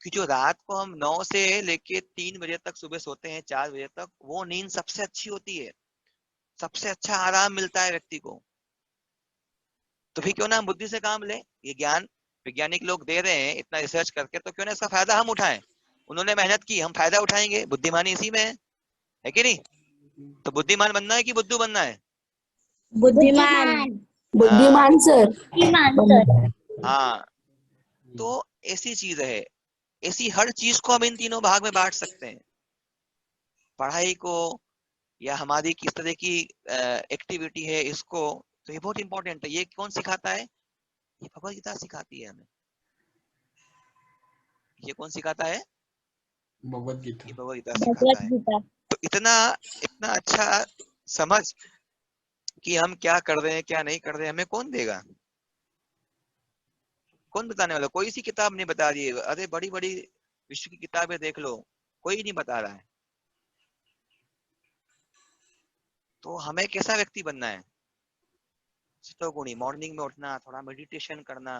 [SPEAKER 1] कि जो रात को हम 9 से लेके 3 बजे तक सुबह सोते हैं, 4 बजे तक, वो नींद सबसे अच्छी होती है, सबसे अच्छा आराम मिलता है व्यक्ति को। तो फिर क्यों ना हम बुद्धि से काम लें, ये ज्ञान वैज्ञानिक लोग दे रहे हैं इतना रिसर्च करके, तो क्यों ना इसका फायदा हम उठाएं। उन्होंने मेहनत की, हम फायदा उठाएंगे, बुद्धिमानी इसी में है कि नहीं? तो बुद्धिमान बनना है कि बुद्धू बनना है?
[SPEAKER 4] बुद्धिमान.
[SPEAKER 1] हाँ
[SPEAKER 3] बुद्धिमान सर।
[SPEAKER 4] बुद्धिमान, sir.
[SPEAKER 1] हाँ। तो ऐसी चीज है, ऐसी हर चीज को हम इन तीनों भाग में बांट सकते हैं। पढ़ाई को, या हमारी किस तरह की एक्टिविटी है इसको, तो ये बहुत इंपॉर्टेंट है। ये कौन सिखाता है? ये भगवत गीता सिखाती है हमें। ये कौन सिखाता है?
[SPEAKER 2] भगवत
[SPEAKER 1] ये
[SPEAKER 2] गीता।
[SPEAKER 1] भगवत गीता सिखाता
[SPEAKER 4] भगवत
[SPEAKER 1] है।
[SPEAKER 4] गीता.
[SPEAKER 1] तो इतना इतना अच्छा समझ कि हम क्या कर रहे हैं क्या नहीं कर रहे हैं, हमें कौन देगा? कौन बताने वाला? कोई सी किताब नहीं बता रही है। अरे बड़ी बड़ी विश्व की किताबें देख लो, कोई नहीं बता रहा है। तो हमें कैसा व्यक्ति बनना है? सतोगुणी। मॉर्निंग में उठना, थोड़ा मेडिटेशन करना।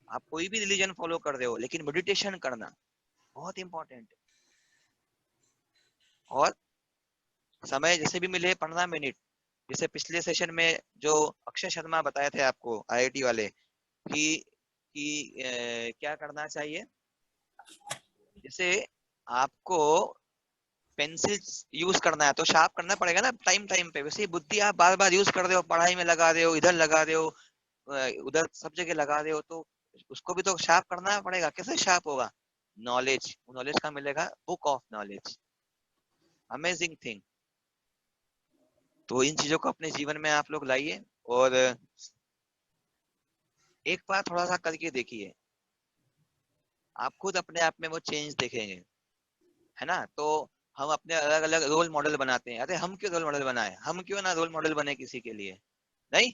[SPEAKER 1] आप कोई भी रिलीजन फॉलो कर रहे हो, लेकिन मेडिटेशन करना बहुत इंपॉर्टेंट है। और समय जैसे भी मिले 15 मिनट, जैसे पिछले सेशन में जो अक्षय शर्मा बताए थे आपको, आईआईटी वाले, कि क्या करना चाहिए। जैसे आपको पेंसिल यूज करना है तो शार्प करना पड़ेगा ना टाइम टाइम पे। वैसे ही बुद्धि आप बार बार यूज कर रहे हो, पढ़ाई में लगा रहे हो, इधर लगा रहे हो, उधर सब जगह लगा रहे हो, तो उसको भी तो शार्प करना पड़ेगा। कैसे शार्प होगा? नॉलेज। नॉलेज का मिलेगा book of knowledge, amazing thing. तो इन चीजों को अपने जीवन में आप लोग लाइए और एक बार थोड़ा सा करके देखिए, आप खुद अपने आप में वो चेंज देखेंगे, है ना। तो हम अपने अलग अलग रोल मॉडल बनाते हैं। अरे हम क्यों रोल मॉडल बनाए? हम क्यों ना रोल मॉडल बने किसी के लिए? नहीं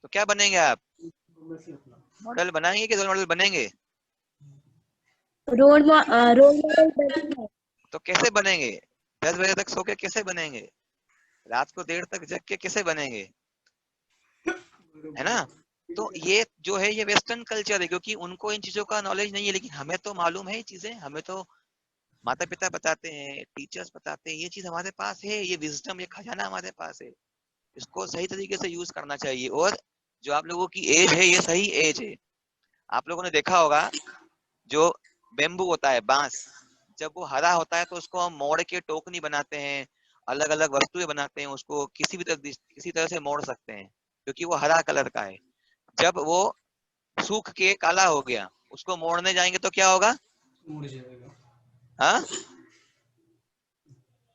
[SPEAKER 1] तो क्या बनेंगे आप? मॉडल बनाएंगे कि रोल मॉडल बनेंगे?
[SPEAKER 4] रोल मॉडल बनना।
[SPEAKER 1] तो कैसे बनेंगे? 10 बजे तक सो के कैसे बनेंगे? रात को देर तक जग के कैसे बनेंगे? है ना। तो ये जो है ये वेस्टर्न कल्चर है, क्योंकि उनको इन चीजों का नॉलेज नहीं है, लेकिन हमें तो मालूम है ये चीजें। हमें तो माता पिता बताते हैं, टीचर्स बताते हैं, ये चीज हमारे पास है, ये विजडम, ये खजाना हमारे पास है। इसको सही तरीके से यूज करना चाहिए। और जो आप लोगों की एज है, ये सही एज है। आप लोगों ने देखा होगा जो बेम्बू होता है, बांस, जब वो हरा होता है तो उसको हम मोड़ के टोकनी बनाते हैं, अलग अलग वस्तुएं बनाते हैं, उसको किसी तरह से मोड़ सकते हैं, क्योंकि वो हरा कलर का है। जब वो सूख के काला हो गया, उसको मोड़ने जाएंगे तो क्या होगा?
[SPEAKER 2] टूट जाएगा।
[SPEAKER 1] हाँ,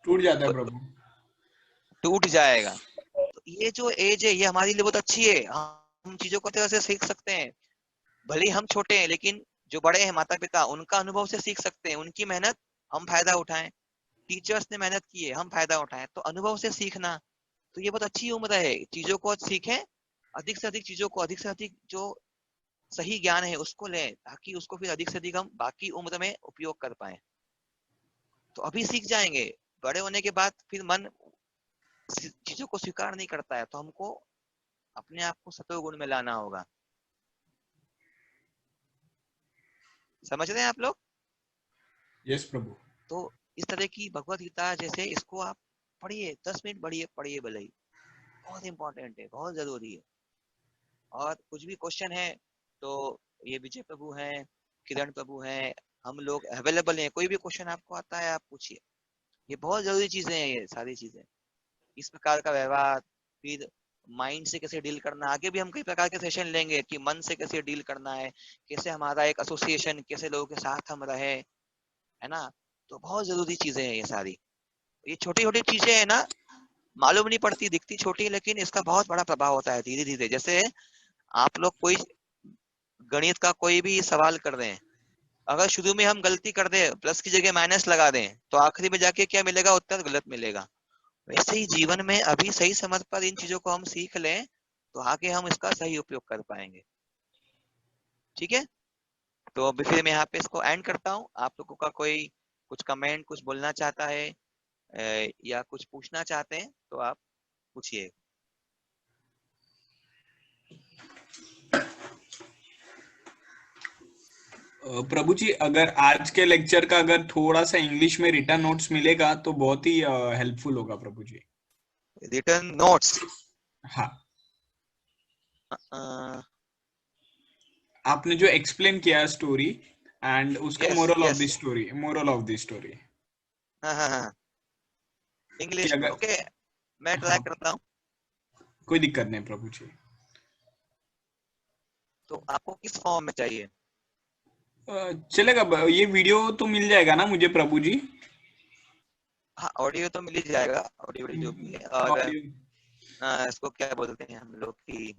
[SPEAKER 2] टूट जाता है प्रभु।
[SPEAKER 1] टूट जाएगा। तो ये जो एज है ये हमारे लिए बहुत अच्छी है, हम चीजों को तरह से सीख सकते हैं। भले ही हम छोटे हैं, लेकिन जो बड़े हैं माता पिता, उनका अनुभव से सीख सकते हैं। उनकी मेहनत हम फायदा उठाएं, टीचर्स ने मेहनत की है, हम फायदा उठाएं। तो अनुभव से सीखना, तो ये बहुत अच्छी उम्र है, चीजों को सीखें, अधिक से अधिक चीजों को, अधिक से अधिक जो सही ज्ञान है उसको लें, ताकि उसको फिर अधिक से अधिक हम बाकी उम्र में उपयोग कर पाए। तो अभी सीख जाएंगे, बड़े होने के बाद फिर मन चीजों को स्वीकार नहीं करता है, तो हमको अपने आप को सतोगुण में लाना होगा। समझ रहे हैं आप लोग?
[SPEAKER 2] यस प्रभु।
[SPEAKER 1] तो इस तरह की भगवत गीता जैसे, इसको आप पढ़िए, 10 मिनट पढ़िए, पढ़िए भले ही, बहुत इंपॉर्टेंट है, बहुत जरूरी है। और कुछ भी क्वेश्चन है तो ये विजय प्रभु हैं, किरण प्रभु हैं, हम लोग अवेलेबल हैं। कोई भी क्वेश्चन आपको आता है आप पूछिए। ये बहुत जरूरी चीजें हैं, ये सारी चीजें। इस प्रकार का व्यवहार, फिर माइंड से कैसे डील करना, आगे भी हम कई प्रकार के सेशन लेंगे कि मन से कैसे डील करना है, कैसे हमारा एक एसोसिएशन, कैसे लोगों के साथ हम रहे, है ना। तो बहुत जरूरी चीजें हैं ये सारी। ये छोटी छोटी चीजें है ना, मालूम नहीं पड़ती, दिखती छोटी, लेकिन इसका बहुत बड़ा प्रभाव होता है धीरे धीरे। जैसे आप लोग कोई गणित का कोई भी सवाल कर रहे हैं, अगर शुरू में हम गलती कर दें, प्लस की जगह माइनस लगा दें, तो आखिरी में जाके क्या मिलेगा? उत्तर गलत मिलेगा। वैसे ही जीवन में अभी सही समय पर इन चीजों को हम सीख लें, तो आगे हम इसका सही उपयोग कर पाएंगे। ठीक है, तो अभी फिर मैं यहाँ पे इसको एंड करता हूँ। आप लोगों का कोई कुछ कमेंट, कुछ बोलना चाहता है या कुछ पूछना चाहते हैं तो आप पूछिए।
[SPEAKER 2] प्रभु जी, अगर आज के लेक्चर का अगर थोड़ा सा इंग्लिश में रिटर्न नोट्स मिलेगा तो बहुत ही हेल्पफुल होगा प्रभु जी।
[SPEAKER 1] Return notes?
[SPEAKER 2] हाँ, आपने जो एक्सप्लेन किया स्टोरी एंड उसका
[SPEAKER 1] yes
[SPEAKER 2] moral of the
[SPEAKER 1] yes,
[SPEAKER 2] story, moral of the story
[SPEAKER 1] हाँ हाँ हाँ,
[SPEAKER 2] कि
[SPEAKER 1] इंग्लिश में।
[SPEAKER 2] अगर,
[SPEAKER 1] ओके, मैं ट्राई
[SPEAKER 2] हाँ,
[SPEAKER 1] करता हूँ।
[SPEAKER 2] कोई दिक्कत नहीं प्रभु जी।
[SPEAKER 1] तो आपको किस फॉर्म में चाहिए?
[SPEAKER 2] चलेगा, ये वीडियो तो मिल जाएगा ना मुझे प्रभु जी?
[SPEAKER 1] हाँ, ऑडियो तो मिल ही जाएगा, ऑडियो जो भी है। और
[SPEAKER 2] ऑडियो,
[SPEAKER 1] इसको क्या बोलते हैं हम लोग की,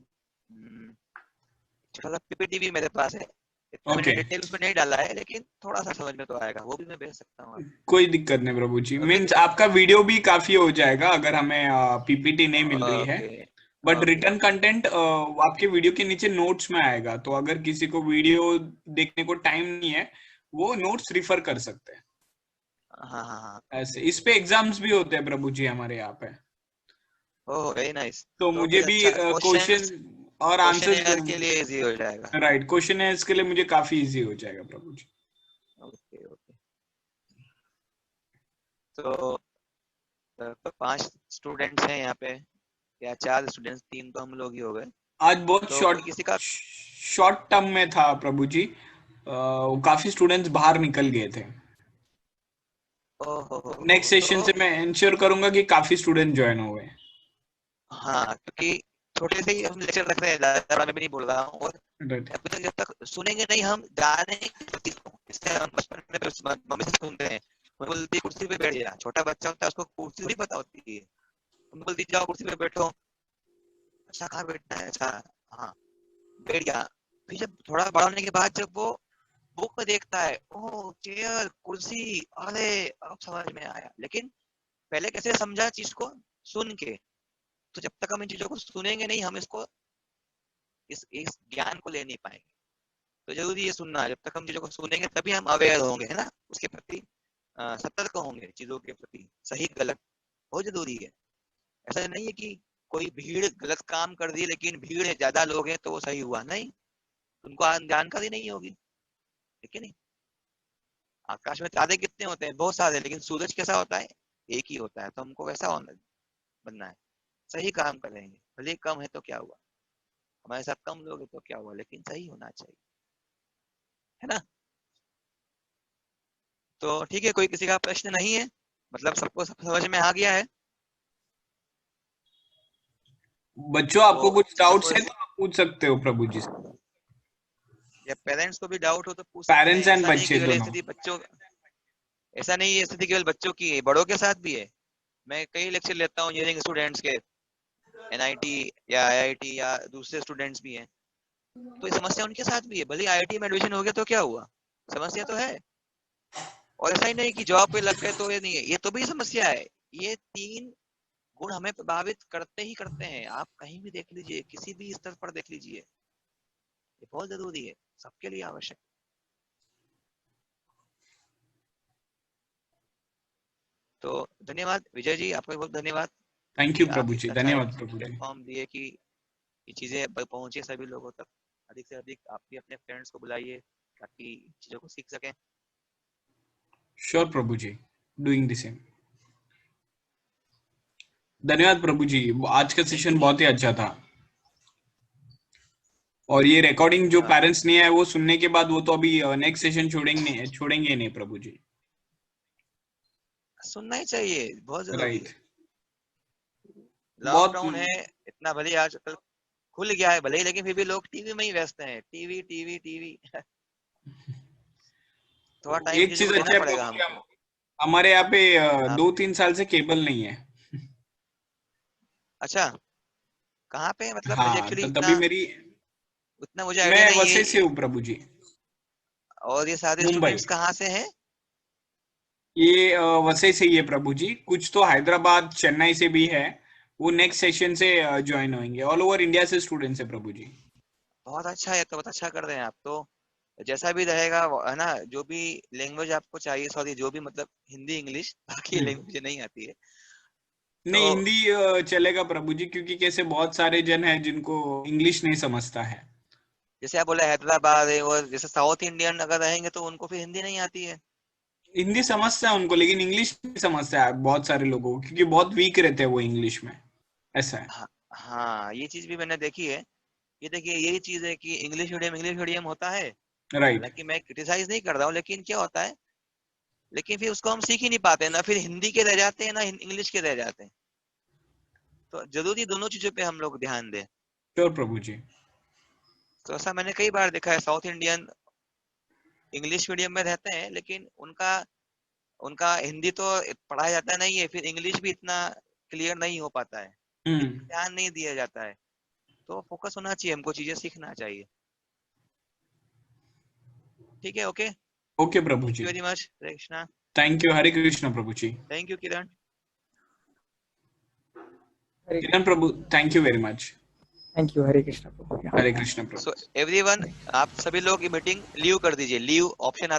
[SPEAKER 1] छोटा सा पीपीटी भी मेरे पास है। इतना मैंने
[SPEAKER 2] ओके,
[SPEAKER 1] डिटेल उसमें नहीं डाला है, लेकिन थोड़ा सा समझ में तो आएगा, वो भी मैं भेज सकता हूँ आपको।
[SPEAKER 2] कोई दिक्कत नहीं प्रभु जी।
[SPEAKER 1] ओके
[SPEAKER 2] मीन्स आपका वीडियो भी काफी हो जाएगा अगर हमें पीपीटी नहीं मिल रही है।
[SPEAKER 1] Okay
[SPEAKER 2] but
[SPEAKER 1] okay
[SPEAKER 2] written content आपके वीडियो के नीचे नोट्स में आएगा, तो अगर किसी को वीडियो देखने को टाइम नहीं है वो नोट्स रिफर कर सकते हैं।
[SPEAKER 1] हाँ हाँ हाँ
[SPEAKER 2] ऐसे इस पे एग्जाम्स भी होते हैं प्रभु जी हमारे यहाँ पे,
[SPEAKER 1] ओह वेरी नाइस।
[SPEAKER 2] तो
[SPEAKER 1] तो
[SPEAKER 2] मुझे
[SPEAKER 1] फिर
[SPEAKER 2] भी
[SPEAKER 1] अच्छा
[SPEAKER 2] क्वेश्चन
[SPEAKER 1] क्वेश्चंस
[SPEAKER 2] और
[SPEAKER 1] क्वेश्चन
[SPEAKER 2] आंसर्स
[SPEAKER 1] एयर के लिए इजी हो जाएगा।
[SPEAKER 2] राइट, क्वेश्चन है इसके लिए मुझे काफी इजी हो जाएगा प्रभु जी।
[SPEAKER 1] Okay okay. तो तो 5 स्टूडेंट्स हैं यहाँ पे, या 4 स्टूडेंट्स, 3 तो हम लोग ही हो गए।
[SPEAKER 2] आज बहुत
[SPEAKER 1] तो कोई
[SPEAKER 2] शॉर्ट
[SPEAKER 1] किसी का
[SPEAKER 2] शॉर्ट टर्म में था प्रभु जी, काफी स्टूडेंट्स बाहर निकल गए थे। नेक्स्ट सेशन
[SPEAKER 1] तो
[SPEAKER 2] से मैं इंश्योर करूंगा कि काफी स्टूडेंट ज्वाइन हो गए।
[SPEAKER 1] हाँ, क्योंकि छोटे से ही हम लेक्चर रख रहे हैं, ज़्यादा बड़ा मैं भी नहीं बोल रहा हूँ, और
[SPEAKER 2] राइट
[SPEAKER 1] अभी तक जब तक सुनेंगे नहीं हम जाने इससे हम बचपन में तो मम्मी से सुनते हैं, वो बोलती है कुर्सी पे बैठ जा, छोटा बच्चा होता है उसको कुर्सी नहीं पता होती है, हम बोलती जाओ कुर्सी पे बैठो, अच्छा कहाँ बैठना है, अच्छा हाँ बैठ गया। फिर जब थोड़ा बड़ा होने के बाद जब वो बुक देखता है, ओह चेयर कुर्सी, अरे अब समझ में आया। लेकिन पहले कैसे समझा चीज को, सुन के। तो जब तक हम इन चीजों को सुनेंगे नहीं, हम इसको इस ज्ञान को ले नहीं पाएंगे। तो जरूरी है सुनना, जब तक हम चीजों को सुनेंगे तभी हम अवेयर होंगे, है ना, उसके प्रति सतर्क होंगे, चीजों के प्रति सही गलत, बहुत जरूरी है। ऐसा नहीं है कि कोई भीड़ गलत काम कर दी, लेकिन भीड़ है, ज्यादा लोग हैं तो वो सही हुआ, नहीं, उनको जानकारी नहीं होगी। ठीक है नहीं, आकाश में तारे कितने होते हैं, बहुत सारे, लेकिन सूरज कैसा होता है, एक ही होता है। तो हमको वैसा होना बनना है, सही काम करेंगे, भले कम है तो क्या हुआ, हमारे साथ कम लोग हैं तो क्या हुआ, लेकिन सही होना चाहिए, है ना। तो ठीक है, कोई किसी का प्रश्न नहीं है, मतलब सबको सब समझ में आ गया है।
[SPEAKER 2] बच्चों आपको
[SPEAKER 1] तो
[SPEAKER 2] कुछ
[SPEAKER 1] चीजों
[SPEAKER 2] डाउट्स
[SPEAKER 1] को,
[SPEAKER 2] है तो आप पूछ सकते हो प्रभु जी से।
[SPEAKER 1] या पेरेंट्स को भी डाउट हो तो पूछ सकते
[SPEAKER 2] पेरेंट्स
[SPEAKER 1] हैं,
[SPEAKER 2] एंड
[SPEAKER 1] ऐसा नहीं
[SPEAKER 2] बच्चे
[SPEAKER 1] केवल
[SPEAKER 2] दोनों।
[SPEAKER 1] स्थिति बच्चों, ऐसा नहीं है स्थिति केवल बच्चों की है, बड़ों के साथ भी है। मैं कई लेक्चर लेता हूँ इंजीनियरिंग स्टूडेंट्स के, एनआईटी या आईआईटी या दूसरे स्टूडेंट्स भी हैं, तो ये समस्या उनके साथ भी है। भले आईआईटी में एडमिशन हो गया तो क्या हुआ, समस्या तो है। और ऐसा ही नहीं कि जॉब पे लग गए तो ये नहीं है, ये तो भी समस्या है। ये 3 गुण हमें प्रभावित करते ही करते हैं, आप कहीं भी देख लीजिए, किसी भी स्तर पर देख लीजिए, ये बहुत जरूरी है, सबके लिए आवश्यक। तो धन्यवाद विजय जी, आपका बहुत धन्यवाद
[SPEAKER 2] थैंक
[SPEAKER 1] कि
[SPEAKER 2] यू
[SPEAKER 1] आप
[SPEAKER 2] प्रभु जी,
[SPEAKER 1] इतना अच्छा एक
[SPEAKER 2] धन्यवाद प्रभु जी।
[SPEAKER 1] प्लेटफॉर्म दिए कि ये चीजें पहुंचे सभी लोगों तक। अधिक से अधिक आप भी अपने फ्रेंड्स को बुलाइए ताकि चीजों को सीख सकें।
[SPEAKER 2] Sure Prabhu ji, doing the same. धन्यवाद प्रभु जी, आज का
[SPEAKER 1] थैंक
[SPEAKER 2] सेशन
[SPEAKER 1] यू।
[SPEAKER 2] बहुत ही अच्छा था। और ये रिकॉर्डिंग जो
[SPEAKER 1] हाँ,
[SPEAKER 2] पेरेंट्स नहीं है वो सुनने के बाद वो तो अभी नेक्स्ट सेशन छोड़ेंगे नहीं प्रभु जी।
[SPEAKER 1] सुनना ही चाहिए, बहुत जरूरी
[SPEAKER 2] राइट,
[SPEAKER 1] है।
[SPEAKER 2] बहुत
[SPEAKER 1] लॉकडाउन है, इतना भले आजकल खुल गया है भले ही, लेकिन फिर भी लोग टीवी में ही व्यस्त हैं, टीवी टीवी टीवी। थोड़ा टाइम
[SPEAKER 2] एक
[SPEAKER 1] चीजों
[SPEAKER 2] चीज
[SPEAKER 1] को देना
[SPEAKER 2] अच्छा है
[SPEAKER 1] पड़ेगा
[SPEAKER 2] प्रभु जी,
[SPEAKER 1] हमको।
[SPEAKER 2] हमारे यहाँ पे
[SPEAKER 1] हाँ,
[SPEAKER 2] 2-3 साल से केबल नहीं है।
[SPEAKER 1] अच्छा कहाँ पे, मतलब मुझे
[SPEAKER 2] हाँ,
[SPEAKER 1] एक्चुअली
[SPEAKER 2] तो
[SPEAKER 1] इतना
[SPEAKER 2] तभी मेरी,
[SPEAKER 1] उतना मुझे आइडिया
[SPEAKER 2] मैं
[SPEAKER 1] नहीं
[SPEAKER 2] वसई से
[SPEAKER 1] है।
[SPEAKER 2] हूँ प्रभु जी,
[SPEAKER 1] और ये सारे
[SPEAKER 2] मुंबई।
[SPEAKER 1] स्टूडेंट्स कहाँ से हैं?
[SPEAKER 2] ये वसई से ही है प्रभु जी, कुछ तो हैदराबाद चेन्नई से भी है, वो नेक्स्ट सेशन से ज्वाइन होंगे। ऑल ओवर इंडिया से स्टूडेंट्स है प्रभु जी।
[SPEAKER 1] बहुत अच्छा है, तो बहुत अच्छा कर रहे हैं आप तो। जैसा भी रहेगा है ना, जो भी लैंग्वेज आपको चाहिए, सॉरी जो भी मतलब हिंदी इंग्लिश, बाकी
[SPEAKER 2] हम्म।
[SPEAKER 1] लैंग्वेज नहीं आती है
[SPEAKER 2] नहीं,
[SPEAKER 1] तो।
[SPEAKER 2] हिंदी चलेगा प्रभु जी, क्योंकि कैसे बहुत सारे जन हैं जिनको इंग्लिश नहीं समझता है।
[SPEAKER 1] जैसे आप बोले हैदराबाद है, और जैसे साउथ इंडियन अगर रहेंगे तो उनको फिर हिंदी नहीं आती है।
[SPEAKER 2] हिंदी समझता है उनको, लेकिन इंग्लिश नहीं समझता है बहुत सारे लोगों को, क्योंकि बहुत वीक रहते हैं वो इंग्लिश में। ऐसा है।
[SPEAKER 1] हाँ हाँ, ये चीज भी मैंने देखी है। ये देखिए यही चीज है कि इंग्लिश मीडियम होता है।
[SPEAKER 2] राइट।
[SPEAKER 1] हालांकि मैं क्रिटिसाइज नहीं कर रहा हूँ, लेकिन क्या होता है, लेकिन फिर उसको हम सीख ही नहीं पाते, ना फिर हिंदी के रह जाते हैं ना इंग्लिश के रह जाते हैं। तो जरूरी दोनों चीजों पे हम लोग ध्यान दें।
[SPEAKER 2] श्योर प्रभु जी।
[SPEAKER 1] तो ऐसा मैंने कई बार देखा है, साउथ इंडियन इंग्लिश मीडियम में रहते हैं, लेकिन उनका उनका हिंदी तो पढ़ाया जाता नहीं है, फिर इंग्लिश भी इतना क्लियर नहीं हो पाता है,
[SPEAKER 2] हम्म।
[SPEAKER 1] इतना ध्यान नहीं दिया जाता है। तो फोकस होना चाहिए, हमको चीजें सीखना चाहिए। ठीक है, okay,
[SPEAKER 2] okay Prabhu
[SPEAKER 1] thank you
[SPEAKER 2] ji.
[SPEAKER 1] Very much, Hare Krishna.
[SPEAKER 2] Thank you, Hare Krishna Prabhu ji.
[SPEAKER 1] Thank you Kiran.
[SPEAKER 2] Kiran Prabhu, thank you very much.
[SPEAKER 5] Thank you. Hare Krishna Prabhu.
[SPEAKER 2] Hare Krishna Prabhu.
[SPEAKER 1] So everyone, आप सभी लोग ये मीटिंग लीव कर दीजिए। Leave option